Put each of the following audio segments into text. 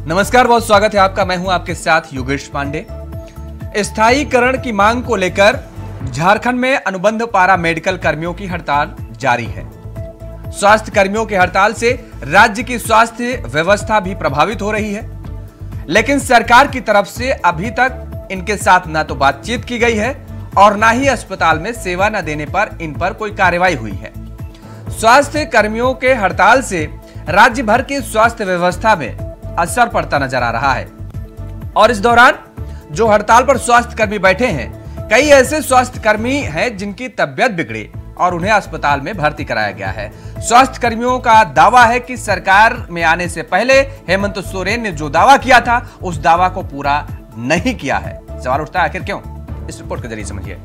नमस्कार, बहुत स्वागत है आपका। मैं हूं आपके साथ योगेश पांडे। स्थायीकरण की मांग को लेकर झारखंड में अनुबंध पारा मेडिकल कर्मियों की हड़ताल जारी है। स्वास्थ्य कर्मियों की हड़ताल से राज्य की स्वास्थ्य व्यवस्था भी प्रभावित हो रही है, लेकिन सरकार की तरफ से अभी तक इनके साथ न तो बातचीत की गई है और न ही अस्पताल में सेवा न देने पर इन पर कोई कार्रवाई हुई है। स्वास्थ्य कर्मियों के हड़ताल से राज्य भर की स्वास्थ्य व्यवस्था में असर पड़ता नजर आ रहा है और इस दौरान जो हड़ताल पर स्वास्थ्य कर्मी बैठे हैं, कई ऐसे स्वास्थ्य कर्मी हैं जिनकी तबियत बिगड़ी और उन्हें अस्पताल में भर्ती कराया गया है। स्वास्थ्य कर्मियों का दावा है कि सरकार में आने से पहले हेमंत सोरेन ने जो दावा किया था उस दावा को पूरा नहीं किया है। सवाल उठता है, आखिर क्यों? इस रिपोर्ट के जरिए समझिए।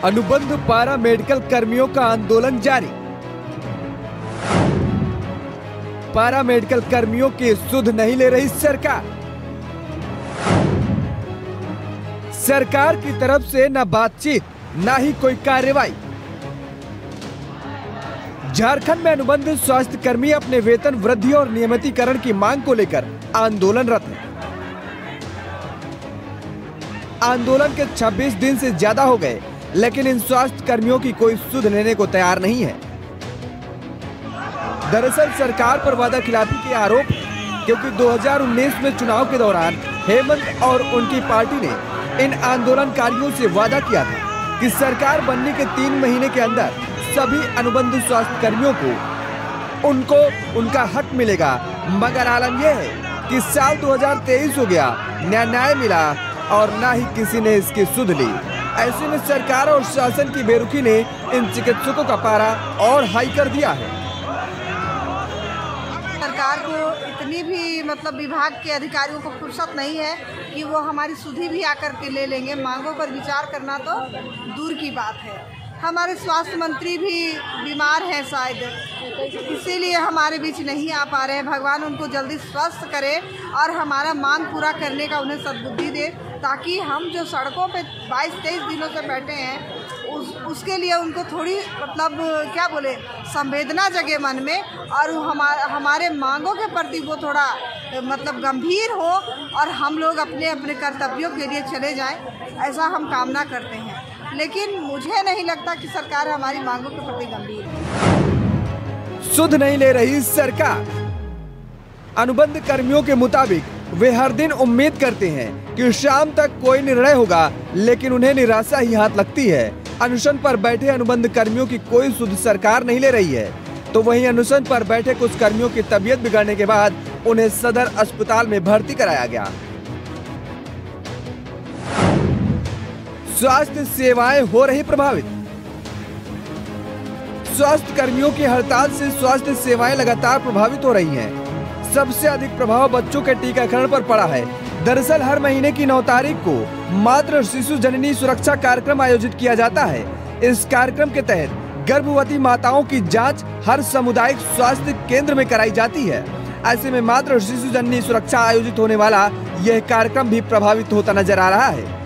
अनुबंध पारा मेडिकल कर्मियों का आंदोलन जारी। पारा मेडिकल कर्मियों की सुध नहीं ले रही सरकार। सरकार की तरफ से न बातचीत न ही कोई कार्रवाई। झारखंड में अनुबंध स्वास्थ्य कर्मी अपने वेतन वृद्धि और नियमितीकरण की मांग को लेकर आंदोलनरत हैं। आंदोलन के 26 दिन से ज्यादा हो गए, लेकिन इन स्वास्थ्य कर्मियों की कोई सुध लेने को तैयार नहीं है। दरअसल सरकार पर वादा खिलाफी के आरोप है, क्योंकि 2019 में चुनाव के दौरान हेमंत और उनकी पार्टी ने इन आंदोलनकारियों से वादा किया था कि सरकार बनने के 3 महीने के अंदर सभी अनुबंध स्वास्थ्य कर्मियों को उनका हक मिलेगा। मगर आलम यह है कि साल 2023 हो गया, न्याय मिला और न ही किसी ने इसकी सुध ली। ऐसे में सरकार और शासन की बेरुखी ने इन चिकित्सकों का पारा और हाई कर दिया है। सरकार को इतनी भी विभाग के अधिकारियों को फुर्सत नहीं है कि वो हमारी सुधि भी आकर के ले लेंगे। मांगों पर विचार करना तो दूर की बात है। हमारे स्वास्थ्य मंत्री भी बीमार हैं शायद, इसीलिए हमारे बीच नहीं आ पा रहे हैं। भगवान उनको जल्दी स्वस्थ करे और हमारा मांग पूरा करने का उन्हें सद्बुद्धि दे, ताकि हम जो सड़कों पे 22-23 दिनों से बैठे हैं उसके लिए उनको थोड़ी संवेदना जगे मन में और हमारे मांगों के प्रति वो थोड़ा गंभीर हो और हम लोग अपने अपने कर्तव्यों के लिए चले जाएं, ऐसा हम कामना करते हैं। लेकिन मुझे नहीं लगता कि सरकार हमारी मांगों के प्रति गंभीर है। सुध नहीं ले रही सरकार। अनुबंध कर्मियों के मुताबिक वे हर दिन उम्मीद करते हैं कि शाम तक कोई निर्णय होगा, लेकिन उन्हें निराशा ही हाथ लगती है। अनशन पर बैठे अनुबंध कर्मियों की कोई सुध सरकार नहीं ले रही है, तो वहीं अनशन पर बैठे कुछ कर्मियों की तबीयत बिगड़ने के बाद उन्हें सदर अस्पताल में भर्ती कराया गया। स्वास्थ्य सेवाएं हो रही प्रभावित। स्वास्थ्य कर्मियों की हड़ताल से स्वास्थ्य सेवाएं लगातार प्रभावित हो रही हैं। सबसे अधिक प्रभाव बच्चों के टीकाकरण पर पड़ा है। दरअसल हर महीने की 9 तारीख को मातृ शिशु जननी सुरक्षा कार्यक्रम आयोजित किया जाता है। इस कार्यक्रम के तहत गर्भवती माताओं की जांच हर सामुदायिक स्वास्थ्य केंद्र में कराई जाती है। ऐसे में मातृ शिशु जननी सुरक्षा आयोजित होने वाला यह कार्यक्रम भी प्रभावित होता नजर आ रहा है।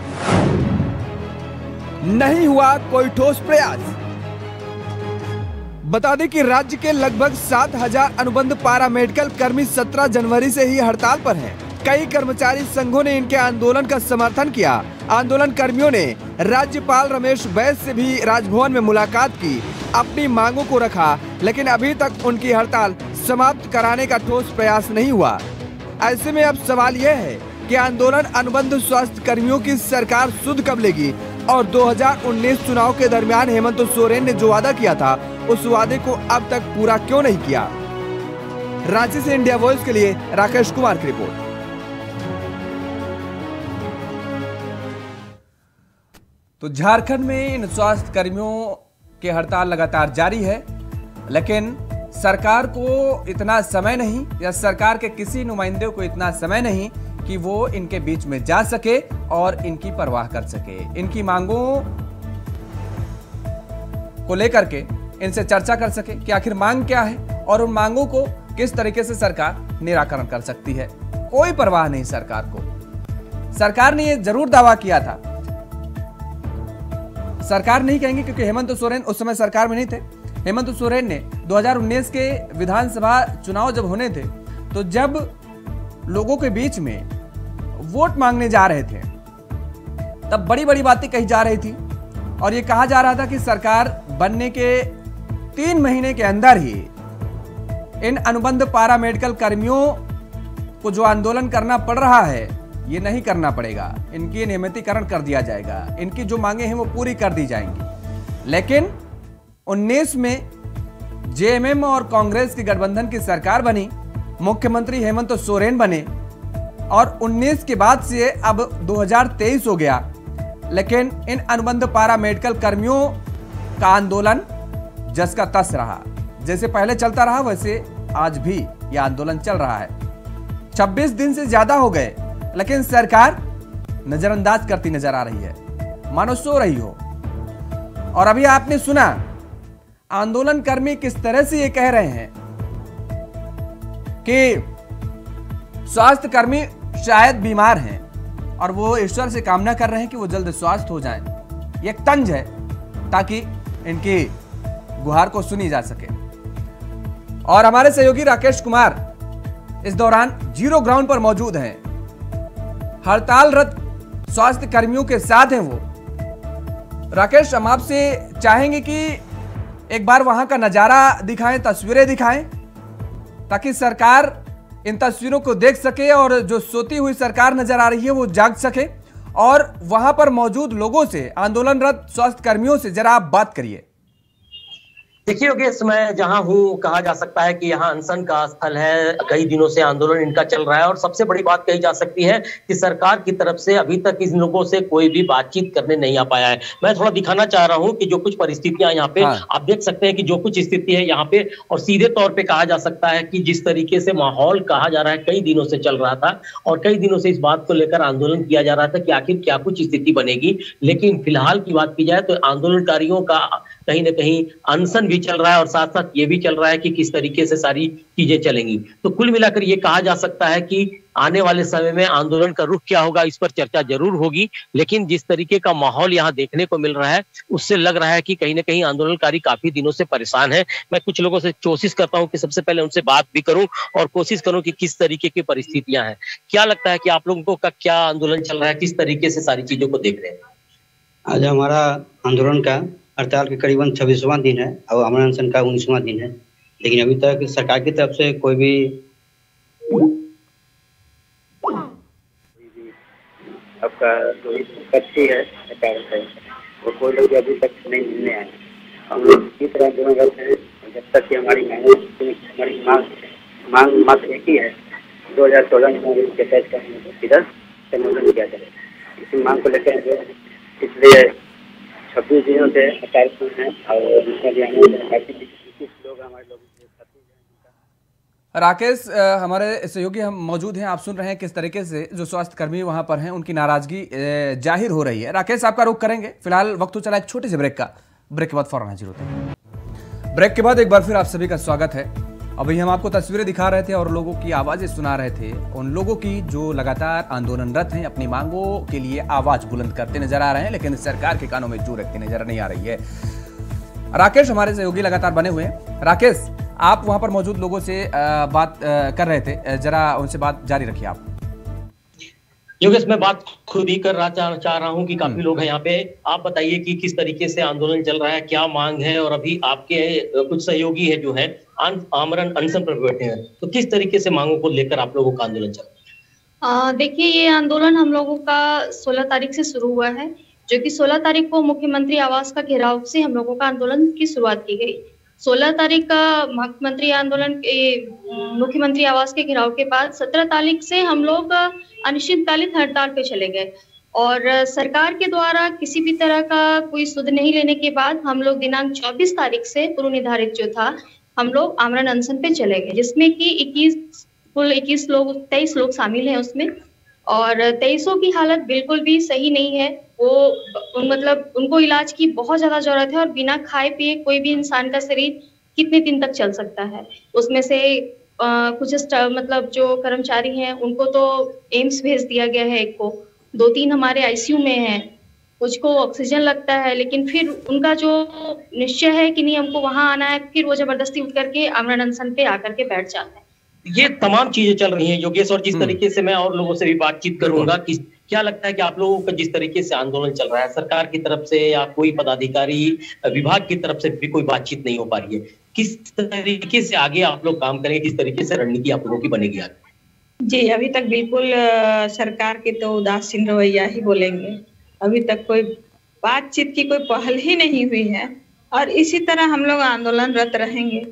नहीं हुआ कोई ठोस प्रयास। बता दें कि राज्य के लगभग 7,000 अनुबंध पारा मेडिकल कर्मी 17 जनवरी से ही हड़ताल पर हैं। कई कर्मचारी संघों ने इनके आंदोलन का समर्थन किया। आंदोलन कर्मियों ने राज्यपाल रमेश बैस से भी राजभवन में मुलाकात की, अपनी मांगों को रखा, लेकिन अभी तक उनकी हड़ताल समाप्त कराने का ठोस प्रयास नहीं हुआ। ऐसे में अब सवाल यह है कि आंदोलन अनुबंध स्वास्थ्य कर्मियों की सरकार सुध कब लेगी और 2019 चुनाव के दरमियान हेमंत सोरेन ने जो वादा किया था उस वादे को अब तक पूरा क्यों नहीं किया। रांची से इंडिया वॉइस के लिए राकेश कुमार की रिपोर्ट। तो झारखंड में इन स्वास्थ्य कर्मियों की हड़ताल लगातार जारी है, लेकिन सरकार को इतना समय नहीं या सरकार के किसी नुमाइंदे को इतना समय नहीं कि वो इनके बीच में जा सके और इनकी परवाह कर सके, इनकी मांगों को लेकर के इनसे चर्चा कर सके कि आखिर मांग क्या है और उन मांगों को किस तरीके से सरकार निराकरण कर सकती है। कोई परवाह नहीं सरकार को। सरकार ने यह जरूर दावा किया था, सरकार नहीं कहेंगे क्योंकि हेमंत सोरेन उस समय सरकार में नहीं थे। हेमंत सोरेन ने 2019 के विधानसभा चुनाव जब होने थे, तो जब लोगों के बीच में वोट मांगने जा रहे थे, तब बड़ी बड़ी बातें कही जा रही थी और ये कहा जा रहा था कि सरकार बनने के 3 महीने के अंदर ही इन अनुबंध पारा मेडिकल कर्मियों को जो आंदोलन करना पड़ रहा है, ये नहीं करना पड़ेगा, इनकी नियमितीकरण कर दिया जाएगा, इनकी जो मांगे हैं वो पूरी कर दी जाएंगी। लेकिन 19 में जेएमएम और कांग्रेस की गठबंधन की सरकार बनी, मुख्यमंत्री हेमंत सोरेन बने और 19 के बाद से अब 2023 हो गया, लेकिन इन अनुबंध पारा मेडिकल कर्मियों का आंदोलन जस का तस रहा। जैसे पहले चलता रहा वैसे आज भी यह आंदोलन चल रहा है। 26 दिन से ज्यादा हो गए, लेकिन सरकार नजरअंदाज करती नजर आ रही है, मानो सो रही हो। और अभी आपने सुना आंदोलनकर्मी किस तरह से ये कह रहे हैं कि स्वास्थ्य कर्मी शायद बीमार हैं और वो ईश्वर से कामना कर रहे हैं कि वो जल्द स्वस्थ हो जाएं। ये एक तंज है ताकि इनकी गुहार को सुनी जा सके। और हमारे सहयोगी राकेश कुमार इस दौरान जीरो ग्राउंड पर मौजूद हैं, हड़तालरत स्वास्थ्य कर्मियों के साथ हैं वो। राकेश, हम आपसे चाहेंगे कि एक बार वहां का नजारा दिखाएं, तस्वीरें दिखाएं, ताकि सरकार इन तस्वीरों को देख सके और जो सोती हुई सरकार नजर आ रही है वो जाग सके। और वहां पर मौजूद लोगों से, आंदोलनरत स्वास्थ्य कर्मियों से जरा आप बात करिए। देखिए योगेश, मैं जहां हूं कहा जा सकता है कि यहाँ अनशन का स्थल है। कई दिनों से आंदोलन इनका चल रहा है और सबसे बड़ी बात कही जा सकती है कि सरकार की तरफ से अभी तक इन लोगों से कोई भी बातचीत करने नहीं आ पाया है। मैं थोड़ा दिखाना चाह रहा हूं कि जो कुछ परिस्थितियां यहाँ पे आप देख सकते हैं कि जो कुछ स्थिति है यहाँ पे, और सीधे तौर पे कहा जा सकता है कि जिस तरीके से माहौल कहा जा रहा है कई दिनों से चल रहा था और कई दिनों से इस बात को लेकर आंदोलन किया जा रहा था कि आखिर क्या कुछ स्थिति बनेगी। लेकिन फिलहाल की बात की जाए तो आंदोलनकारियों का कहीं ना कहीं अनशन भी चल रहा है और साथ साथ ये भी चल रहा है कि किस तरीके से सारी चीजें चलेंगी। तो कुल मिलाकर ये कहा जा सकता है कि आने वाले समय में आंदोलन का रुख क्या होगा इस पर चर्चा जरूर होगी। लेकिन जिस तरीके का माहौल यहाँ देखने को मिल रहा है उससे लग रहा है कि कहीं ना कहीं आंदोलनकारी काफी दिनों से परेशान है। मैं कुछ लोगों से कोशिश करता हूँ कि सबसे पहले उनसे बात भी करूं और कोशिश करूं कि किस तरीके की परिस्थितियां हैं। क्या लगता है कि आप लोगों का क्या आंदोलन चल रहा है, किस तरीके से सारी चीजों को देख रहे हैं? आज हमारा आंदोलन का हड़ताल के करीबन 26वां दिन है और अमर अनशन का 19वां दिन है, लेकिन अभी तक सरकार की तरफ से कोई भी आपका जो पक्षी है वो कोई लोग अभी तक नहीं मिलने आए। हम लोग इसी तरह आंदोलन करते हैं जब तक कि हमारी मांग मात्र एक ही है, 2014 में इधर संबोधन किया जाए। इसी मांग को लेकर इसलिए 26 दिनों से हड़ताल हैं और लोग हमारे लोग। राकेश, हमारे सहयोगी हम मौजूद हैं, आप सुन रहे हैं किस तरीके से जो स्वास्थ्य कर्मी वहां पर हैं उनकी नाराजगी जाहिर हो रही है। राकेश, आपका रुख करेंगे, फिलहाल वक्त तो चला एक छोटे से ब्रेक का। ब्रेक के बाद फौरन हाजिर होते हैं। ब्रेक के बाद एक बार फिर आप सभी का स्वागत है। अभी हम आपको तस्वीरें दिखा रहे थे और लोगों की आवाजें सुना रहे थे, उन लोगों की जो लगातार आंदोलनरत हैं, अपनी मांगों के लिए आवाज बुलंद करते नजर आ रहे हैं, लेकिन सरकार के कानों में जू रखती नजर नहीं आ रही है। राकेश, हमारे सहयोगी लगातार बने हुए हैं। राकेश, आप वहां पर मौजूद लोगों से बात कर रहे थे, जरा उनसे बात जारी रखिए आप। योगेश, मैं बात खुद ही कर रहा चाह रहा हूं कि काफी लोग हैं यहाँ पे। आप बताइए कि किस तरीके से आंदोलन चल रहा है, क्या मांग है, और अभी आपके कुछ सहयोगी है जो है आमरण अनशन पर बैठे हैं, तो किस तरीके से मांगों को लेकर आप लोगों का आंदोलन चल रहा है? देखिए, ये आंदोलन हम लोगों का 16 तारीख से शुरू हुआ है, जो कि 16 तारीख को मुख्यमंत्री आवास का घेराव से हम लोगों का आंदोलन की शुरुआत की गई। 16 तारीख का मुख्यमंत्री आवास के घेराव के बाद 17 तारीख से हम लोग अनिश्चितकालीन हड़ताल पे चले गए और सरकार के द्वारा किसी भी तरह का कोई सुध नहीं लेने के बाद हम लोग दिनांक 24 तारीख से पूर्व निर्धारित जो था हम लोग आमरण अनशन पे चले गए, जिसमें कि 23 लोग शामिल हैं उसमें। और 23 की हालत बिल्कुल भी सही नहीं है। वो मतलब उनको इलाज की बहुत ज्यादा जरूरत है और बिना खाए पिए कोई भी इंसान का शरीर कितने दिन तक चल सकता है। उसमें से कुछ मतलब जो कर्मचारी हैं उनको तो एम्स भेज दिया गया है, एक को, 2-3 हमारे आईसीयू में हैं, कुछ को ऑक्सीजन लगता है, लेकिन फिर उनका जो निश्चय है कि नहीं हमको वहां आना है, फिर वो जबरदस्ती उठ करके आमरण अनशन पे आकर के बैठ जाते हैं। ये तमाम चीजें चल रही हैं योगेश, और जिस तरीके से मैं और लोगों से भी बातचीत करूंगा कि क्या लगता है कि आप लोगों का जिस तरीके से आंदोलन चल रहा है, सरकार की तरफ से या कोई पदाधिकारी विभाग की तरफ से भी कोई बातचीत नहीं हो पा रही है, किस तरीके से आगे आप लोग काम करेंगे, किस तरीके से रणनीति आप लोगों की बनेगी आगे? जी, अभी तक बिल्कुल सरकार की तो उदासीन रवैया ही बोलेंगे। अभी तक कोई बातचीत की कोई पहल ही नहीं हुई है, और इसी तरह हम लोग आंदोलनरत रहेंगे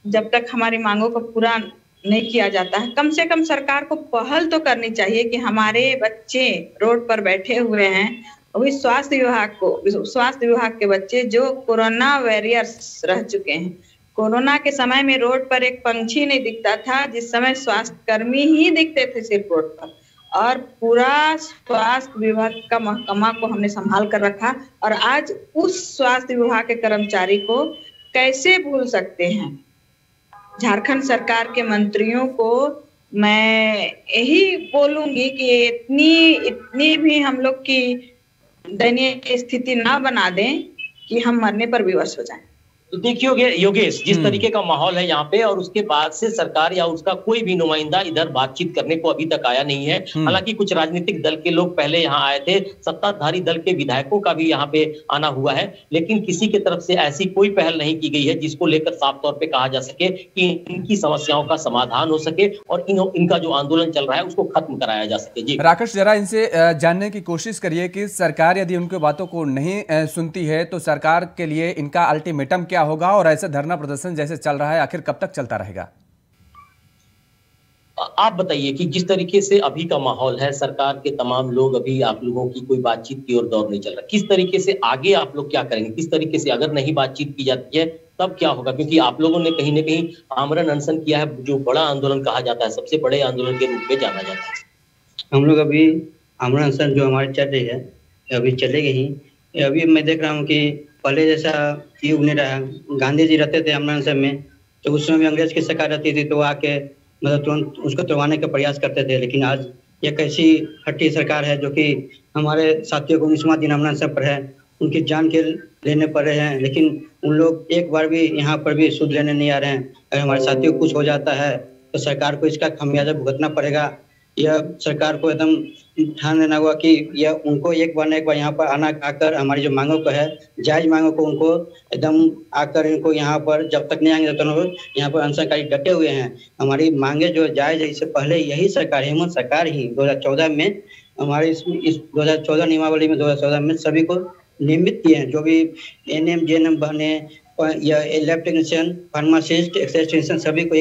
जब तक हमारी मांगों को पूरा नहीं किया जाता है। कम से कम सरकार को पहल तो करनी चाहिए कि हमारे बच्चे रोड पर बैठे हुए हैं, अभी स्वास्थ्य विभाग के बच्चे जो कोरोना वॉरियर्स रह चुके हैं। कोरोना के समय में रोड पर एक पंछी नहीं दिखता था, जिस समय स्वास्थ्य कर्मी ही दिखते थे सिर्फ रोड पर, और पूरा स्वास्थ्य विभाग का महकमा को हमने संभाल कर रखा, और आज उस स्वास्थ्य विभाग के कर्मचारी को कैसे भूल सकते हैं। झारखंड सरकार के मंत्रियों को मैं यही बोलूंगी कि इतनी भी हम लोग की दयनीय स्थिति ना बना दें कि हम मरने पर विवश हो जाएं। तो देखिए योगेश, जिस तरीके का माहौल है यहाँ पे, और उसके बाद से सरकार या उसका कोई भी नुमाइंदा इधर बातचीत करने को अभी तक आया नहीं है। हालांकि कुछ राजनीतिक दल के लोग पहले यहाँ आए थे, सत्ताधारी दल के विधायकों का भी यहाँ पे आना हुआ है, लेकिन किसी की तरफ से ऐसी कोई पहल नहीं की गई है जिसको लेकर साफ तौर पे कहा जा सके कि इनकी समस्याओं का समाधान हो सके और इनका जो आंदोलन चल रहा है उसको खत्म कराया जा सके। जी राकेश, जरा इनसे जानने की कोशिश करिए कि सरकार यदि उनकी बातों को नहीं सुनती है तो सरकार के लिए इनका अल्टीमेटम क्या होगा, और ऐसे धरना प्रदर्शन जैसे चल रहा है आखिर कब तक चलता रहेगा? आप बताइए कि जिस तरीके से अभी का माहौल है, सरकार के तमाम लोग, अभी आप लोगों की कोई बातचीत की ओर दौर नहीं चल रहा, किस तरीके से आगे आप लोग क्या करेंगे, किस तरीके से अगर नहीं बातचीत की जाती है तब क्या होगा? क्योंकि आप लोगों ने कहीं ना कहीं आमरण अनशन किया है, जो बड़ा आंदोलन कहा जाता है, सबसे बड़े आंदोलन के रूप में जाना जाता है। हम लोग अभी आमरण अनशन जो हमारी चल रही है अभी चलेगी ही। अभी मैं देख रहा हूँ कि पहले जैसा युग नहीं रहा। गांधी जी रहते थे आमरण अनशन में, तो उस समय भी अंग्रेज की सरकार रहती थी, तो वो आके मतलब तुरंत उसको तोड़वाने का प्रयास करते थे। लेकिन आज एक ऐसी हट्टी सरकार है जो कि हमारे साथियों को 19वां दिन आमरण अनशन पर है, उनकी जान के लेने पड़ रहे हैं, लेकिन उन लोग एक बार भी यहाँ पर भी सुध लेने नहीं आ रहे हैं। अगर हमारे साथियों को कुछ हो जाता है तो सरकार को इसका खामियाजा भुगतना पड़ेगा। यह सरकार को एकदम ध्यान देना होगा कि यह उनको एक बार यहाँ पर आकर हमारी जो मांगों को है, जायज मांगों को उनको एकदम आकर इनको यहाँ पर जब तक नहीं आएंगे तब तक यहाँ पर अनशनकारी डटे हुए हैं। हमारी मांगे जो जायज है, इससे पहले यही सरकार, हेमंत सरकार ही 2014 में हमारे इस 2014 नियमावली में 2014 में सभी को नियमित किए हैं। जो भी एनएम जेएनएम बने या लैब टेक्नीशियन, फार्मासिस्ट, एक्सटेंशन, सभी को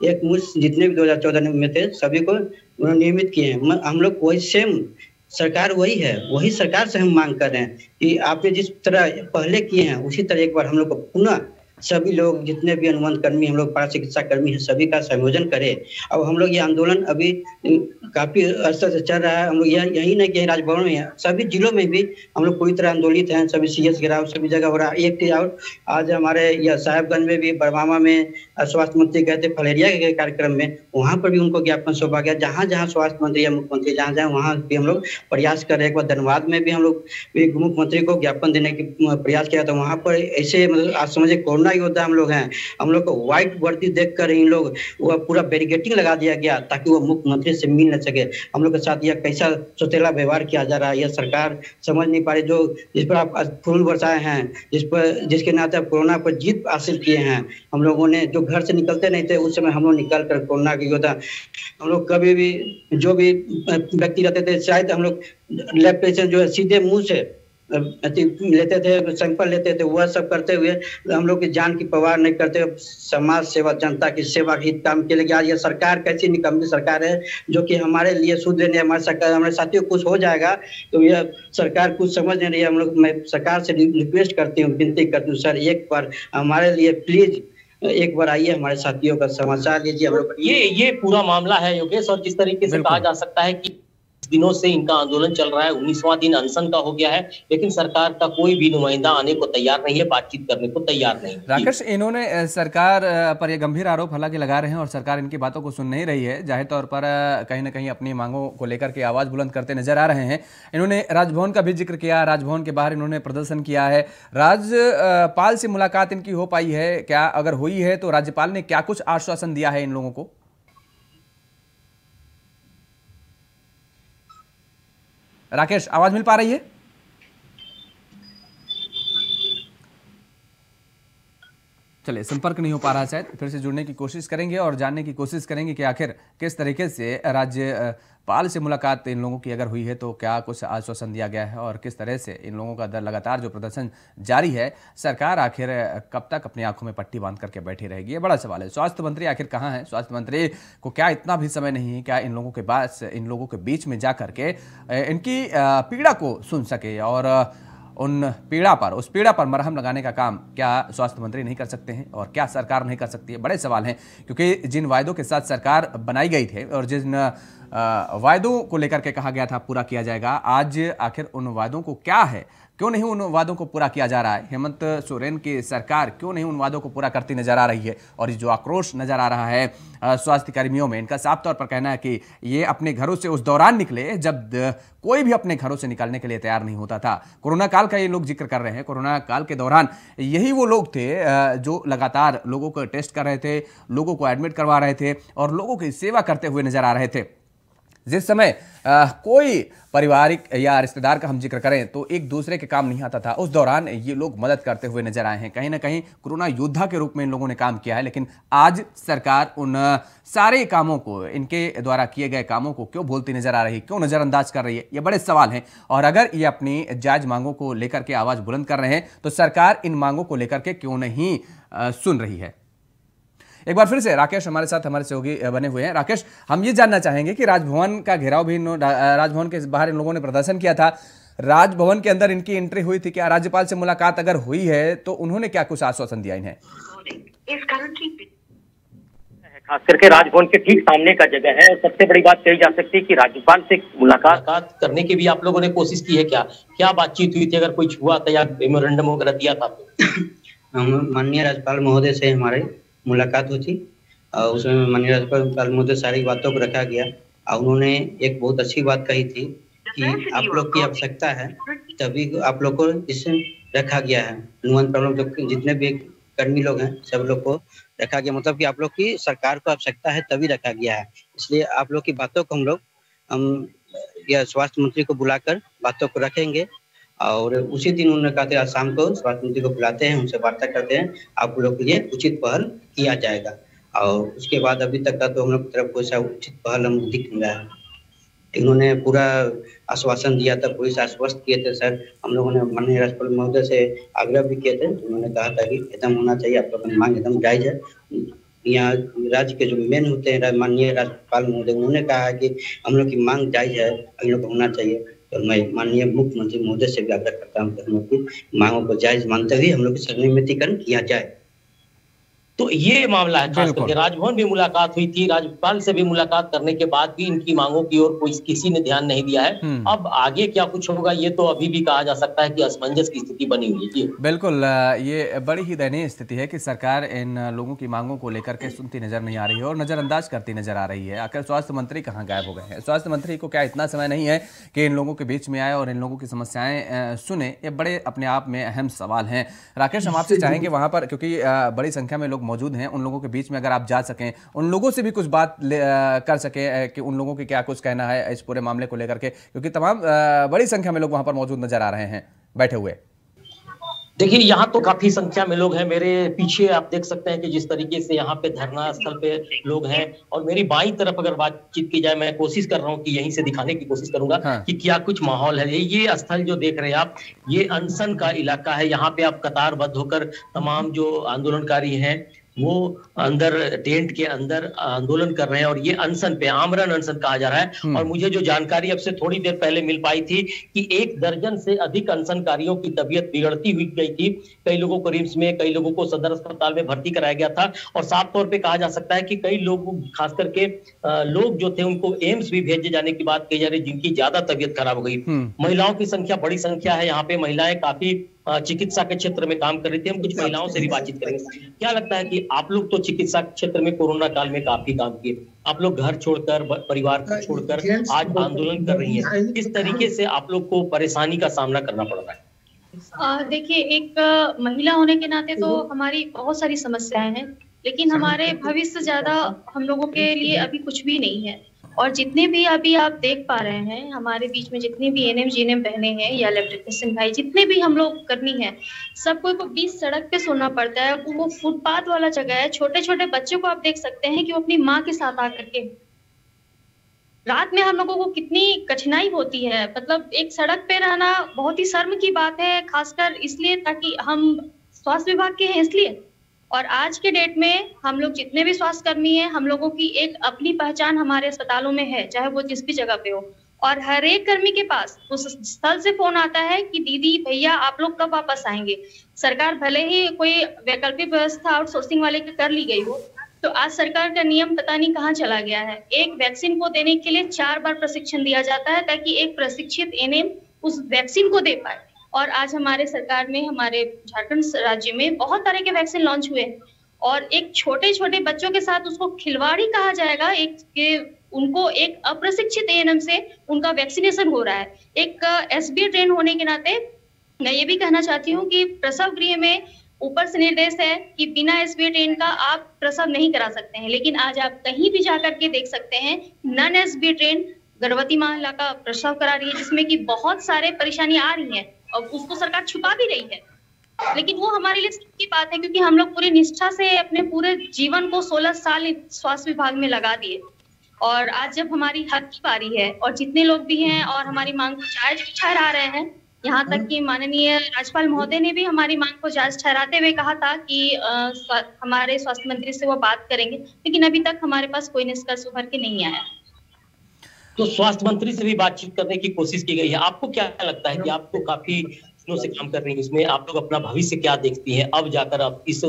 एक मुश्त जितने भी 2014 में थे सभी को उन्होंने नियमित किए हैं। हम लोग वही सेम सरकार वही है, वही सरकार से हम मांग कर रहे हैं कि आपने जिस तरह पहले किए हैं उसी तरह एक बार हम लोग को पुनः सभी लोग जितने भी अनुबंध कर्मी, हम लोग पारा चिकित्सा कर्मी हैं, सभी का संयोजन करें। अब हम लोग ये आंदोलन अभी काफी अर्से से चल रहा है। हम लोग यही नहीं कि राजभवन में है, सभी जिलों में भी हम लोग पूरी तरह आंदोलित हैं। सभी सीएस गिराव सभी जगह हो रहा है। एक और आज हमारे यह साहेबगंज में भी, बरमामा में स्वास्थ्य मंत्री गए थे फलेरिया के कार्यक्रम में, वहाँ पर भी उनको ज्ञापन सौंपा गया। जहाँ जहाँ स्वास्थ्य मंत्री या मुख्यमंत्री जहाँ जहाँ वहाँ भी हम लोग प्रयास कर रहे हैं। एक बार धनबाद में भी हम लोग मुख्यमंत्री को ज्ञापन देने की प्रयास किया था। वहाँ पर ऐसे मतलब आज समझे कोरोना योद्धा हम लोग हैं, हम लोग को व्हाइट वर्दी देखकर इन लोग वो पूरा बैरिकेडिंग लगा दिया गया ताकि वो मुख्यमंत्री से मिल न सके। हम लोग के साथ यह कैसा सोतेला व्यवहार किया जा रहा है, यह सरकार समझ नहीं पा रही। जो जिस पर आप फूल बरसाए हैं, जिसके नाते आप कोरोना पर जीत हासिल किए हैं, हम लोगों ने जो घर से निकलते नहीं थे उस समय हम लोग निकल कर कोरोना के योद्धा, हम लोग कभी भी जो भी व्यक्ति रहते थे, शायद हम लोग लैब टेस्ट जो है सीधे मुंह से लेते थे, सैंपल लेते थे, वह सब करते हुए हम लोग की जान की परवाह नहीं करते, समाज सेवा, जनता की सेवा हित काम के लिए। आज यह सरकार कैसी निकम्मी सरकार है जो कि हमारे लिए सुध देने, हमारे सरकार, हमारे साथियों कुछ हो जाएगा तो यह सरकार कुछ समझ नहीं रही है। हम लोग, मैं सरकार से रिक्वेस्ट करती हूँ, विनती करती हूँ, सर एक बार हमारे लिए प्लीज एक बार आइए, हमारे साथियों का समाचार लीजिए। हम लोग ये पूरा मामला है योगेश, और जिस तरीके से कहा जा सकता है कि दिनों से इनका आंदोलन चल रहा है, 19वां दिन अनशन का हो गया है, लेकिन सरकार का कोई भी नुमाइंदा आने को तैयार नहीं है, बातचीत करने को तैयार नहीं। राकेश, इन्होंने सरकार पर यह गंभीर आरोप हालांकि लगा रहे हैं और सरकार इनकी बातों को सुन नहीं रही है। जाहिर तौर पर कहीं ना कहीं अपनी मांगों को लेकर के आवाज बुलंद करते नजर आ रहे हैं। इन्होंने राजभवन का भी जिक्र किया, राजभवन के बाहर इन्होंने प्रदर्शन किया है। राज्यपाल से मुलाकात इनकी हो पाई है क्या? अगर हुई है तो राज्यपाल ने क्या कुछ आश्वासन दिया है इन लोगों को? राकेश, आवाज मिल पा रही है? चलिए, संपर्क नहीं हो पा रहा, शायद फिर से जुड़ने की कोशिश करेंगे और जानने की कोशिश करेंगे कि आखिर किस तरीके से राज्यपाल से मुलाकात इन लोगों की अगर हुई है तो क्या कुछ आश्वासन दिया गया है और किस तरह से इन लोगों का लगातार जो प्रदर्शन जारी है, सरकार आखिर कब तक अपनी आंखों में पट्टी बांध करके बैठी रहेगी, ये बड़ा सवाल है। स्वास्थ्य मंत्री आखिर कहाँ है? स्वास्थ्य मंत्री को क्या इतना भी समय नहीं है क्या इन लोगों के बीच में जा करके इनकी पीड़ा को सुन सके और उस पीड़ा पर मरहम लगाने का काम क्या स्वास्थ्य मंत्री नहीं कर सकते हैं और क्या सरकार नहीं कर सकती है? बड़े सवाल हैं, क्योंकि जिन वायदों के साथ सरकार बनाई गई थी और जिन वायदों को लेकर के कहा गया था पूरा किया जाएगा, आज आखिर उन वायदों को क्या है, क्यों नहीं उन वादों को पूरा किया जा रहा है? हेमंत सोरेन की सरकार क्यों नहीं उन वादों को पूरा करती नजर आ रही है? और ये जो आक्रोश नजर आ रहा है स्वास्थ्य कर्मियों में, इनका साफ तौर पर कहना है कि ये अपने घरों से उस दौरान निकले जब कोई भी अपने घरों से निकलने के लिए तैयार नहीं होता था। कोरोना काल का ये लोग जिक्र कर रहे हैं। कोरोना काल के दौरान यही वो लोग थे जो लगातार लोगों को टेस्ट कर रहे थे, लोगों को एडमिट करवा रहे थे और लोगों की सेवा करते हुए नजर आ रहे थे। जिस समय कोई पारिवारिक या रिश्तेदार का हम जिक्र करें तो एक दूसरे के काम नहीं आता था, उस दौरान ये लोग मदद करते हुए नजर आए हैं। कहीं ना कहीं कोरोना योद्धा के रूप में इन लोगों ने काम किया है, लेकिन आज सरकार उन सारे कामों को, इनके द्वारा किए गए कामों को क्यों भूलती नजर आ रही है, क्यों नजरअंदाज कर रही है? ये बड़े सवाल हैं। और अगर ये अपनी जायज मांगों को लेकर के आवाज बुलंद कर रहे हैं तो सरकार इन मांगों को लेकर के क्यों नहीं सुन रही है? एक बार फिर से राकेश हमारे साथ, हमारे सहयोगी बने हुए हैं। राकेश, हम ये जानना चाहेंगे कि राजभवन का घेराव भी राजभवन के बाहर इन लोगों ने प्रदर्शन किया था, राजभवन के अंदर इनकी एंट्री हुई थी क्या? राज्यपाल से मुलाकात अगर हुई है तो उन्होंने क्या कुछ आश्वासन दिया इन्हें? खास करके राजभवन के ठीक सामने का जगह है और सबसे बड़ी बात कही जा सकती है कि राज्यपाल से मुलाकात करने की भी आप लोगों ने कोशिश की है क्या? क्या बातचीत हुई थी, अगर कुछ हुआ था या मेमोरेंडम वगैरह दिया था? माननीय राज्यपाल महोदय से हमारे मुलाकात हुई थी और उसमें माननीय राज्यपाल महोदय सारी बातों को रखा गया और उन्होंने एक बहुत अच्छी बात कही थी कि आप लोग की आवश्यकता है तभी आप लोग को इससे रखा गया है। नुमान प्रॉब्लम जो जितने भी कर्मी लोग हैं सब लोग को रखा गया, मतलब कि आप लोग की सरकार को आवश्यकता है तभी रखा गया है। इसलिए आप लोग की बातों को हम या स्वास्थ्य मंत्री को बुलाकर बातों को रखेंगे और उसी दिन उन्होंने कहा था शाम को स्वास्थ्य मंत्री को बुलाते हैं, उनसे वार्ता करते हैं, आप लोग के लिए उचित पहल किया जाएगा। और उसके बाद अभी तक का तो हम लोग की तरफ कोई सा उचित पहल हम दिख नहीं रहा है। इन्होंने पूरा आश्वासन दिया था, पुलिस आश्वस्त किए थे सर, हम लोगों ने माननीय राज्यपाल महोदय से आग्रह भी किए थे, उन्होंने कहा था कि एकदम होना चाहिए, आप लोगों की मांग एकदम जायज है। यहाँ राज्य के जो मेन होते हैं माननीय राज्यपाल महोदय, उन्होंने कहा है कि हम लोग की मांग जायज है, हम लोग को होना चाहिए। तो मैं माननीय मुख्यमंत्री महोदय से भी आग्रह करता हूँ कि हम लोग की मांगों को जायज मानते हुए हम लोग की संनियमितीकरण किया जाए। तो ये मामला है, खास करके राजभवन भी मुलाकात हुई थी, राज्यपाल से भी मुलाकात करने के बाद भी इनकी मांगों की ओर कोई किसी ने ध्यान नहीं दिया है। अब आगे क्या कुछ होगा ये तो अभी भी कहा जा सकता है कि असमंजस की स्थिति बनी हुई है। बिल्कुल, ये बड़ी ही दयनीय स्थिति है कि सरकार इन लोगों की मांगों को लेकर के सुनती नजर नहीं आ रही है और नजरअंदाज करती नजर आ रही है। आखिर स्वास्थ्य मंत्री कहाँ गायब हो गए हैं? स्वास्थ्य मंत्री को क्या इतना समय नहीं है कि इन लोगों के बीच में आए और इन लोगों की समस्याएं सुने? ये बड़े अपने आप में अहम सवाल हैं। राकेश, हम आपसे चाहेंगे वहां पर, क्योंकि बड़ी संख्या में लोग मौजूद हैं, उन लोगों के बीच में अगर आप जा सकें, उन लोगों से भी कुछ बात कर सकें कि उन लोगों की क्या कुछ कहना है इस पूरे मामले को लेकर के, क्योंकि तमाम बड़ी संख्या में लोग वहां पर मौजूद नजर आ रहे हैं बैठे हुए। देखिए, यहाँ तो काफी संख्या में लोग हैं। मेरे पीछे आप देख सकते हैं कि जिस तरीके से यहाँ पे धरना स्थल पे लोग हैं और मेरी बाईं तरफ अगर बातचीत की जाए, मैं कोशिश कर रहा हूँ कि यहीं से दिखाने की कोशिश करूंगा कि क्या कुछ माहौल है। ये स्थल जो देख रहे हैं आप, ये अनशन का इलाका है। यहाँ पे आप कतारबद्ध होकर तमाम जो आंदोलनकारी हैं वो अंदर टेंट के अंदर आंदोलन कर रहे हैं और ये अनशन पे, आमरण अनशन कहा जा रहा है। और मुझे जो जानकारी अब से थोड़ी देर पहले मिल पाई थी कि 1 दर्जन से अधिक अनशनकारियों की तबीयत बिगड़ती हुई गई थी। कई लोगों को रिम्स में, कई लोगों को सदर अस्पताल में भर्ती कराया गया था और साफ तौर पे कहा जा सकता है कि कई लोग, खास करके लोग जो थे, उनको एम्स भी भेजे जाने की बात कही जा रही, जिनकी ज्यादा तबीयत खराब हो गई। महिलाओं की संख्या, बड़ी संख्या है यहाँ पे, महिलाएं काफी चिकित्सा के क्षेत्र में काम कर रही थी। हम कुछ महिलाओं से भी बातचीत करेंगे। क्या लगता है कि आप लोग तो चिकित्सा क्षेत्र में कोरोना काल में काफी काम किए, आप लोग घर छोड़कर, परिवार को छोड़कर आज आंदोलन कर रही हैं, किस तरीके से आप लोग को परेशानी का सामना करना पड़ रहा है? देखिए, एक महिला होने के नाते तो हमारी बहुत सारी समस्याएं हैं, लेकिन हमारे भविष्य से ज्यादा हम लोगों के लिए अभी कुछ भी नहीं है। और जितने भी अभी आप देख पा रहे हैं हमारे बीच में, जितने भी एनएम जीएनएम बहने हैं या इलेक्ट्रिशियन भाई, जितने भी हम लोग कर्मी हैं, सबको को बीच सड़क पे सोना पड़ता है। वो फुटपाथ वाला जगह है। छोटे छोटे बच्चों को आप देख सकते हैं कि वो अपनी माँ के साथ आकर के रात में हम लोगों को कितनी कठिनाई होती है। मतलब एक सड़क पे रहना बहुत ही शर्म की बात है, खासकर इसलिए ताकि हम स्वास्थ्य विभाग के हैं इसलिए। और आज के डेट में हम लोग जितने भी स्वास्थ्य कर्मी हैं, हम लोगों की एक अपनी पहचान हमारे अस्पतालों में है, चाहे वो जिस भी जगह पे हो। और हर एक कर्मी के पास उस स्थल से फोन आता है कि दीदी भैया आप लोग कब वापस आएंगे। सरकार भले ही कोई वैकल्पिक व्यवस्था आउटसोर्सिंग वाले की कर ली गई हो, तो आज सरकार का नियम पता नहीं कहाँ चला गया है। एक वैक्सीन को देने के लिए 4 बार प्रशिक्षण दिया जाता है ताकि एक प्रशिक्षित एनएम उस वैक्सीन को दे पाए। और आज हमारे सरकार में, हमारे झारखंड राज्य में बहुत तरह के वैक्सीन लॉन्च हुए हैं और एक छोटे छोटे बच्चों के साथ उसको खिलवाड़ी कहा जाएगा, उनको एक अप्रशिक्षित एएनएम से उनका वैक्सीनेशन हो रहा है। एक एसबी ट्रेन होने के नाते मैं ये भी कहना चाहती हूँ कि प्रसव गृह में ऊपर से निर्देश है कि बिना एसबी ट्रेन का आप प्रसव नहीं करा सकते हैं, लेकिन आज आप कहीं भी जाकर के देख सकते हैं नॉन एसबी ट्रेन गर्भवती महिला का प्रसव करा रही है, जिसमें कि बहुत सारे परेशानी आ रही हैं और उसको सरकार छुपा भी रही है। लेकिन वो हमारे लिए की बात है, क्योंकि हम लोग पूरी निष्ठा से अपने पूरे जीवन को 16 साल स्वास्थ्य विभाग में लगा दिए। और आज जब हमारी हक की बारी है और जितने लोग भी हैं और हमारी मांग को जायज ठहरा रहे हैं, यहाँ तक कि माननीय राज्यपाल महोदय ने भी हमारी मांग को जायज ठहराते हुए कहा था कि हमारे स्वास्थ्य मंत्री से वो बात करेंगे, लेकिन अभी तक हमारे पास कोई निष्कर्ष उभर के नहीं आया। तो स्वास्थ्य मंत्री से भी बातचीत करने की कोशिश की गई है। आपको क्या लगता है कि आप तो काफी दिनों से काम कर रही हैं इसमें, आप लोग अपना भविष्य क्या देखती हैं अब जाकर, आप इस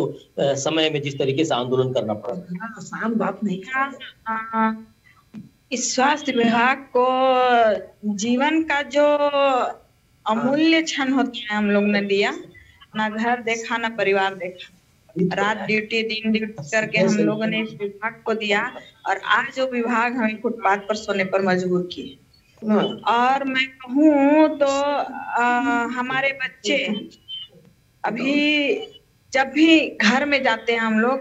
समय में जिस तरीके से आंदोलन करना पड़ा? आसान बात नहीं। इस स्वास्थ्य विभाग को जीवन का जो अमूल्य क्षण होता है हम लोग ने दिया, ना घर देखा ना परिवार देखा, रात ड्यूटी दिन ड्यूटी करके हम लोगों ने इस विभाग को दिया और आज जो विभाग हमें फुटपाथ पर सोने पर मजबूर किए। और मैं कहूँ तो हमारे बच्चे अभी जब भी घर में जाते हैं हम लोग,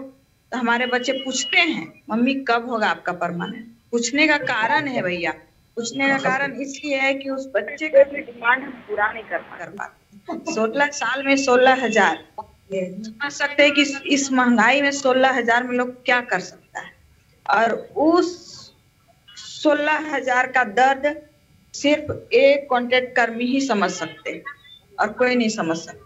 तो हमारे बच्चे पूछते हैं मम्मी कब होगा आपका परमानेंट। पूछने का कारण है भैया, पूछने का कारण इसलिए है कि उस बच्चे का भी डिमांड हम पूरा नहीं कर पाते। 16 साल में 16,000, समझ सकते हैं कि इस महंगाई में 16,000 में लोग क्या कर सकता है। और उस 16,000 का दर्द सिर्फ एक कॉन्ट्रैक्ट कर्मी ही समझ सकते हैं और कोई नहीं समझ सकते।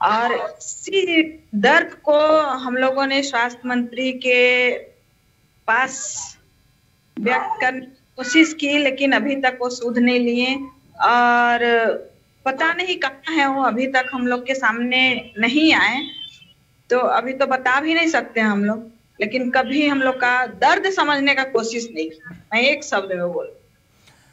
और इसी दर्द को हम लोगों ने स्वास्थ्य मंत्री के पास व्यक्त करने की कोशिश की, लेकिन अभी तक वो सुध नहीं लिए और पता नहीं कहाँ है वो, अभी तक हम लोग के सामने नहीं आए। तो अभी तो बता भी नहीं सकते हम लोग, लेकिन कभी हम लोग का दर्द समझने का कोशिश नहीं की। मैं एक शब्द में बोल।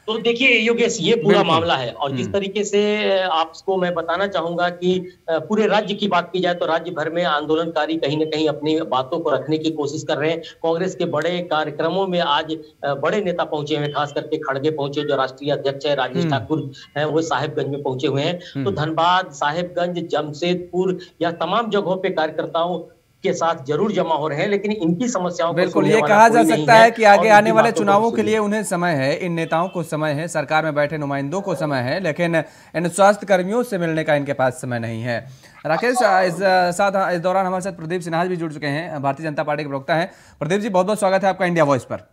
तो देखिए योगेश, ये पूरा मामला है और जिस तरीके से आपको मैं बताना चाहूंगा कि पूरे राज्य की बात की जाए तो राज्य भर में आंदोलनकारी कहीं ना कहीं अपनी बातों को रखने की कोशिश कर रहे हैं। कांग्रेस के बड़े कार्यक्रमों में आज बड़े नेता पहुंचे हुए, खास करके खड़गे पहुंचे, जो राष्ट्रीय अध्यक्ष है राजेश ठाकुर है, वो साहेबगंज में पहुंचे हुए हैं। तो धनबाद, साहेबगंज, जमशेदपुर या तमाम जगहों पे कार्यकर्ताओं के साथ जरूर जमा हो रहे हैं, लेकिन इनकी समस्याओं बिल्कुल ये कहा जा सकता है कि आगे आने वाले चुनावों के लिए उन्हें समय है, इन नेताओं को समय है, सरकार में बैठे नुमाइंदों को समय है, लेकिन इन स्वास्थ्य कर्मियों से मिलने का इनके पास समय नहीं है। राकेश, इस दौरान हमारे साथ प्रदीप सिन्हा भी जुड़ चुके हैं, भारतीय जनता पार्टी के प्रवक्ता हैं। प्रदीप जी, बहुत बहुत स्वागत है आपका इंडिया वॉइस पर।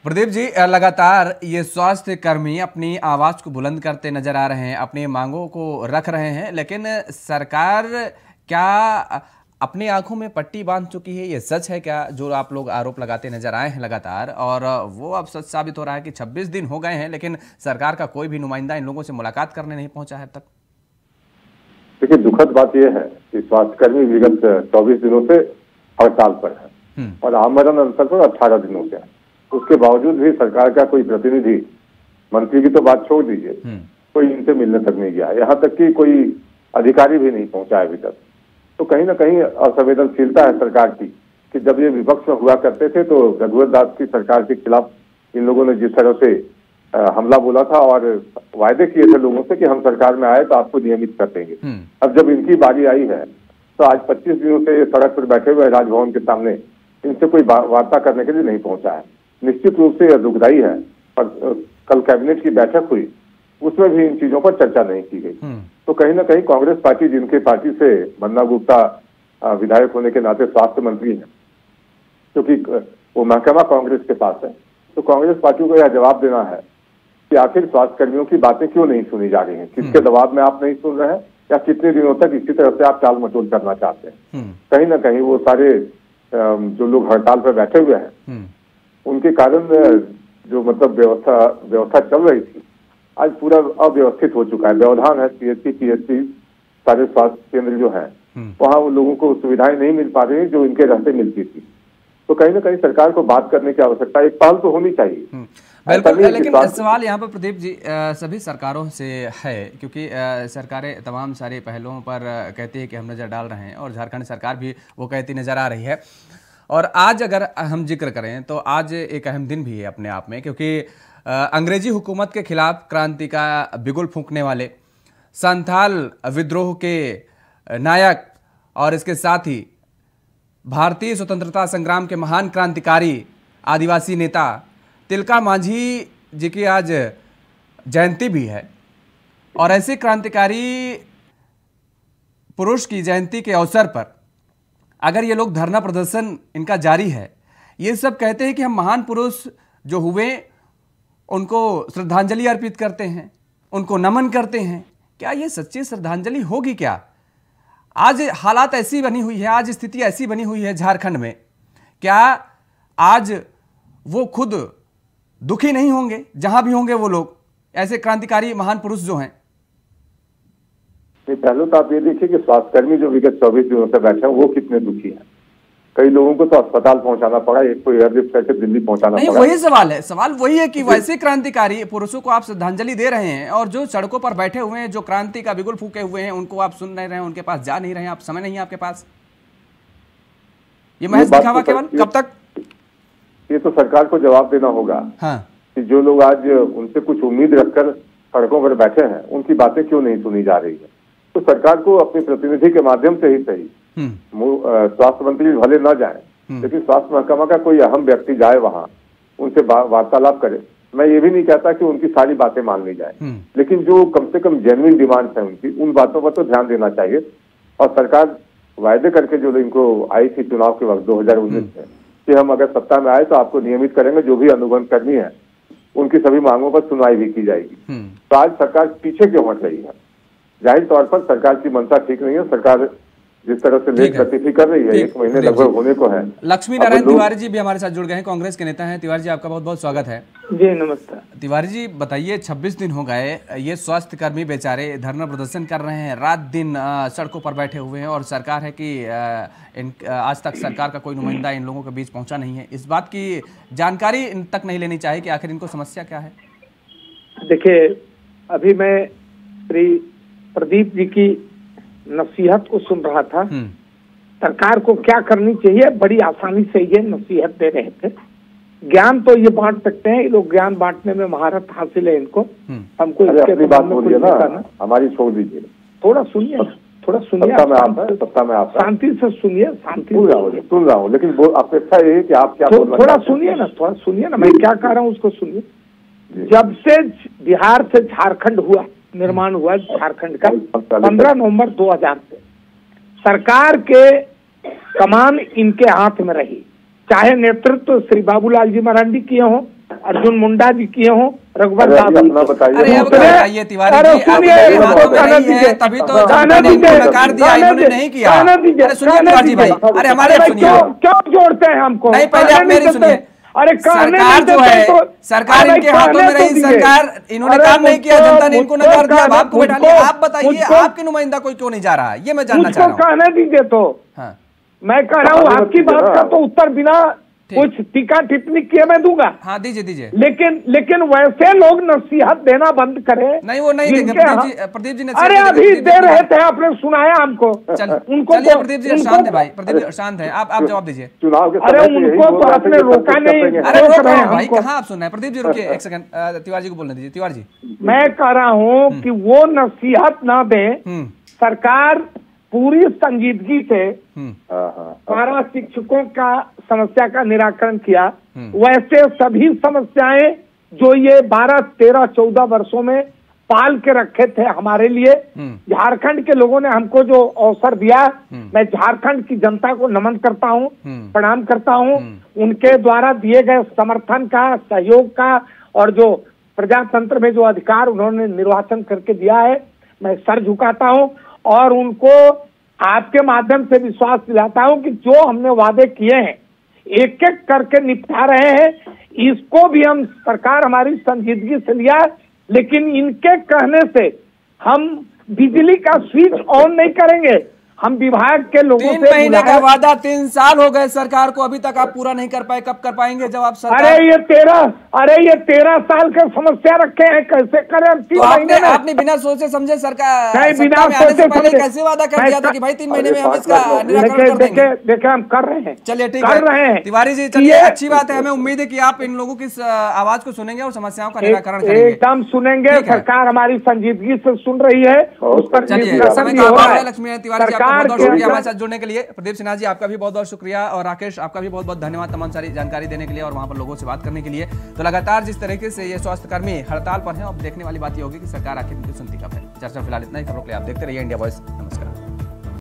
प्रदीप जी, लगातार ये स्वास्थ्य कर्मी अपनी आवाज को बुलंद करते नजर आ रहे हैं, अपनी मांगों को रख रहे हैं, लेकिन सरकार क्या अपनी आंखों में पट्टी बांध चुकी है। ये सच है क्या जो आप लोग आरोप लगाते नजर आए हैं लगातार, और वो अब सच साबित हो रहा है कि 26 दिन हो गए हैं लेकिन सरकार का कोई भी नुमाइंदा इन लोगों से मुलाकात करने नहीं पहुंचा है अब तक? देखिए, दुखद बात यह है कि स्वास्थ्यकर्मी विगत 24 दिनों से हड़ताल पर है और आमरण अनशन पर 18 दिन हो गया। उसके बावजूद भी सरकार का कोई प्रतिनिधि, मंत्री की तो बात छोड़ दीजिए, कोई इनसे मिलने तक नहीं गया। यहाँ तक कि कोई अधिकारी भी नहीं पहुंचा है अभी तक। तो कहीं ना कहीं असंवेदनशीलता है सरकार की कि जब ये विपक्ष में हुआ करते थे तो रघुवर दास की सरकार के खिलाफ इन लोगों ने जिस तरह से हमला बोला था और वायदे किए थे लोगों से कि हम सरकार में आए तो आपको नियमित कर देंगे। अब जब इनकी बारी आई है तो आज 25 दिनों से सड़क पर बैठे हुए राजभवन के सामने, इनसे कोई वार्ता करने के लिए नहीं पहुंचा है। निश्चित रूप से यह दुखदायी है। और कल कैबिनेट की बैठक हुई, उसमें भी इन चीजों पर चर्चा नहीं की गई। तो कहीं ना कहीं कांग्रेस पार्टी, जिनके पार्टी से बन्ना गुप्ता विधायक होने के नाते स्वास्थ्य मंत्री हैं, क्योंकि वो महकमा कांग्रेस के पास है, तो कांग्रेस पार्टी को यह जवाब देना है कि आखिर स्वास्थ्य कर्मियों की बातें क्यों नहीं सुनी जा रही हैं, किसके दबाव में आप नहीं सुन रहे हैं, या कितने दिनों तक इसी तरह से आप टाल मटोल करना चाहते हैं। कहीं ना कहीं वो सारे जो लोग हड़ताल पर बैठे हुए हैं उनके कारण जो मतलब व्यवस्था चल रही थी आज पूरा अव्यवस्थित हो चुका है। व्यवधान है, CHC, PHC, सारे स्वास्थ्य केंद्र जो है वहाँ उन लोगों को सुविधाएं नहीं मिल पा रही जो इनके रहते मिलती थी। तो कहीं ना कहीं सरकार को बात करने की आवश्यकता है, एक पहल तो होनी चाहिए। बिल्कुल, लेकिन सवाल यहाँ पर प्रदीप जी सभी सरकारों से है, क्योंकि सरकारें तमाम सारे पहलुओं पर कहती है कि हम नज़र डाल रहे हैं और झारखंड सरकार भी वो कहती नज़र आ रही है। और आज अगर हम जिक्र करें तो आज एक अहम दिन भी है अपने आप में, क्योंकि अंग्रेजी हुकूमत के खिलाफ क्रांति का बिगुल फूंकने वाले संथाल विद्रोह के नायक और इसके साथ ही भारतीय स्वतंत्रता संग्राम के महान क्रांतिकारी आदिवासी नेता तिलका मांझी जी की आज जयंती भी है। और ऐसे क्रांतिकारी पुरुष की जयंती के अवसर पर अगर ये लोग धरना प्रदर्शन इनका जारी है, ये सब कहते हैं कि हम महान पुरुष जो हुए उनको श्रद्धांजलि अर्पित करते हैं, उनको नमन करते हैं, क्या ये सच्ची श्रद्धांजलि होगी क्या? आज हालात ऐसी बनी हुई है, आज स्थिति ऐसी बनी हुई है झारखंड में, क्या आज वो खुद दुखी नहीं होंगे जहां भी होंगे वो लोग, ऐसे क्रांतिकारी महान पुरुष जो हैं? पहले तो आप ये देखिए कि स्वास्थ्यकर्मी जो विगत 24 दिनों से बैठे हैं वो कितने दुखी हैं। कई लोगों को तो अस्पताल पहुंचाना पड़ा, एक को एयरलिफ्ट करके दिल्ली पहुंचाना पड़ा। वही सवाल है, सवाल वही है कि वैसे क्रांतिकारी पुरुषों को आप श्रद्धांजलि दे रहे हैं और जो सड़कों पर बैठे हुए हैं, जो क्रांति का बिगुल फूके हुए हैं, उनको आप सुन नहीं रहे हैं, उनके पास जा नहीं रहे हैं, आप समय नहीं है आपके पास। ये महज दिखावा केवल कब तक? ये तो सरकार को जवाब देना होगा। हाँ। कि जो लोग आज उनसे कुछ उम्मीद रखकर सड़कों पर बैठे हैं उनकी बातें क्यों नहीं सुनी जा रही है। तो सरकार को अपने प्रतिनिधि के माध्यम से ही सही, स्वास्थ्य मंत्री भले न जाए लेकिन स्वास्थ्य महकमा का कोई अहम व्यक्ति जाए वहां, उनसे वार्तालाप करे। मैं ये भी नहीं कहता कि उनकी सारी बातें मान ली जाए, लेकिन जो कम से कम जेन्युइन डिमांड्स हैं उनकी, उन बातों पर तो ध्यान देना चाहिए। और सरकार वायदे करके जो इनको आई थी चुनाव के वक्त 2019 में कि हम अगर सत्ता में आए तो आपको नियमित करेंगे, जो भी अनुबंध कर्मी है उनकी सभी मांगों पर सुनवाई भी की जाएगी। तो आज सरकार पीछे क्यों हट रही है? जाहिर तौर पर सरकार की मंशा ठीक नहीं है। सरकार जिस तरह से लेख गतिविधि कर रही है, 1 महीने लगभग होने को है। लक्ष्मी नारायण तिवारी जी भी हमारे साथ जुड़ गए हैं, कांग्रेस के नेता हैं। तिवारी जी आपका बहुत बहुत स्वागत है। जी नमस्कार। तिवारी जी बताइए, 26 दिन हो गए, ये स्वास्थ्य कर्मी बेचारे धरना प्रदर्शन कर रहे हैं, रात दिन सड़कों पर बैठे हुए हैं और सरकार है कि आज तक सरकार का कोई नुमाइंदा इन लोगों के बीच पहुंचा नहीं है। इस बात की जानकारी इन तक नहीं लेनी चाहिए कि आखिर इनको समस्या क्या है? देखिए, अभी मैं श्री प्रदीप जी की नसीहत को सुन रहा था। सरकार को क्या करनी चाहिए, बड़ी आसानी से ये नसीहत दे रहे थे। ज्ञान तो ये बांट सकते हैं, ये लोग ज्ञान बांटने में महारत हासिल है इनको। हमको इसके बात बोलिए ना, हमारी छोड़ दीजिए। थोड़ा सुनिए, थोड़ा सुनिए, सत्ता में आप शांति से सुनिए, शांति सुन रहा हूँ, लेकिन अपेक्षा ये है कि आप क्या थोड़ा सुनिए ना, थोड़ा सुनिए ना, मैं क्या कह रहा हूँ उसको सुनिए। जब से बिहार से झारखंड हुआ, निर्माण हुआ झारखंड का 15 नवंबर 2000 से, सरकार के कमान इनके हाथ में रही। चाहे नेतृत्व श्री बाबूलाल जी मरांडी किए हों, अर्जुन मुंडा जी किए हों, रघुवर अरे दास अपना बताइए। अरे अब बताइए तिवारी जी, आप मेरे हाथों में नहीं है, तभी तो जनता ने इनको नकार दिया, इन्होंने नहीं किया। अरे सुनिए तिवारी भाई, अरे हमारे सुनिए, क्यों जोड़ते हैं हमको? नहीं पहले आप मेरी सुनिए। अरे सरकार जो है, सरकार इनके हाथों में रही, सरकार इन्होंने काम नहीं किया, जनता ने इनको नकार दिया, अब आपको बैठा लिया। आप बताइए आपके नुमाइंदा कोई क्यों नहीं जा रहा है, ये मैं जानना चाह रहा हूँ। कहने दीजिए तो हाँ मैं कह रहा हूँ आपकी बात का तो उत्तर बिना कुछ टीका टिप्पणी किए मैं दूंगा। हाँ दीजिए दीजिए। लेकिन वैसे लोग नसीहत देना बंद करें। नहीं वो नहीं देंगे प्रदीप जी ने। अरे अभी दे रहे थे, आपने सुनाया हमको। उनको प्रदीप जी शांत है भाई, प्रदीप जी शांत है, आप जवाब दीजिए। चुनाव के अरे उनको तो आपने रोका नहीं। अरे रोक रहे हैं भाई, कहाँ आप सुन रहे हैं? प्रदीप जी रुकिए एक सेकंड, तिवारी जी को बोलने दीजिए। तिवारी जी मैं कह रहा हूँ कि वो नसीहत ना दें। सरकार पूरी संजीदगी से पारा शिक्षकों का समस्या का निराकरण किया, वैसे सभी समस्याएं जो ये 12, 13, 14 वर्षों में पाल के रखे थे हमारे लिए, झारखंड के लोगों ने हमको जो अवसर दिया, मैं झारखंड की जनता को नमन करता हूं, प्रणाम करता हूं। उनके द्वारा दिए गए समर्थन का, सहयोग का और जो प्रजातंत्र में जो अधिकार उन्होंने निर्वाचन करके दिया है, मैं सर झुकाता हूं और उनको आपके माध्यम से विश्वास दिलाता हूं कि जो हमने वादे किए हैं एक एक करके निपटा रहे हैं। इसको भी हम, सरकार हमारी संजीदगी से लिया, लेकिन इनके कहने से हम बिजली का स्विच ऑन नहीं करेंगे। हम विभाग के लोगों से 3 महीने का वादा 3 साल हो गए सरकार को, अभी तक आप पूरा नहीं कर पाए, कब कर पाएंगे जब आप सरकार? अरे ये 13 साल के समस्या रखे हैं, कैसे करें? तो आपने बिना सोचे समझे सरकार बिना सोचे पहले कैसे वादा कर दिया था कि भाई 3 महीने में हम इसका निराकरण कर देंगे? देखे हम कर रहे हैं। चलिए ठीक है तिवारी जी, चलिए अच्छी बात है, हमें उम्मीद है कि आप इन लोगों की आवाज को सुनेंगे और समस्याओं का निराकरण करेंगे। एकदम सुनेंगे, सरकार हमारी संजीदगी से सुन रही है, उस पर लक्ष्मी तिवारी जी बहुत बहुत शुक्रिया हमारे साथ जुड़ने के लिए। प्रदीप सिन्हा जी आपका भी बहुत बहुत शुक्रिया और राकेश आपका भी बहुत बहुत धन्यवाद तमाम सारी जानकारी देने के लिए और वहां पर लोगों से बात करने के लिए। तो लगातार जिस तरीके से ये स्वास्थ्य कर्मी हड़ताल पर हैं, अब देखने वाली बात ये होगी कि सरकार आखिर इनकी सुनती कब है। चर्चा फिलहाल इतना ही, खबरों के लिए आप देखते रहिए इंडिया वॉइस।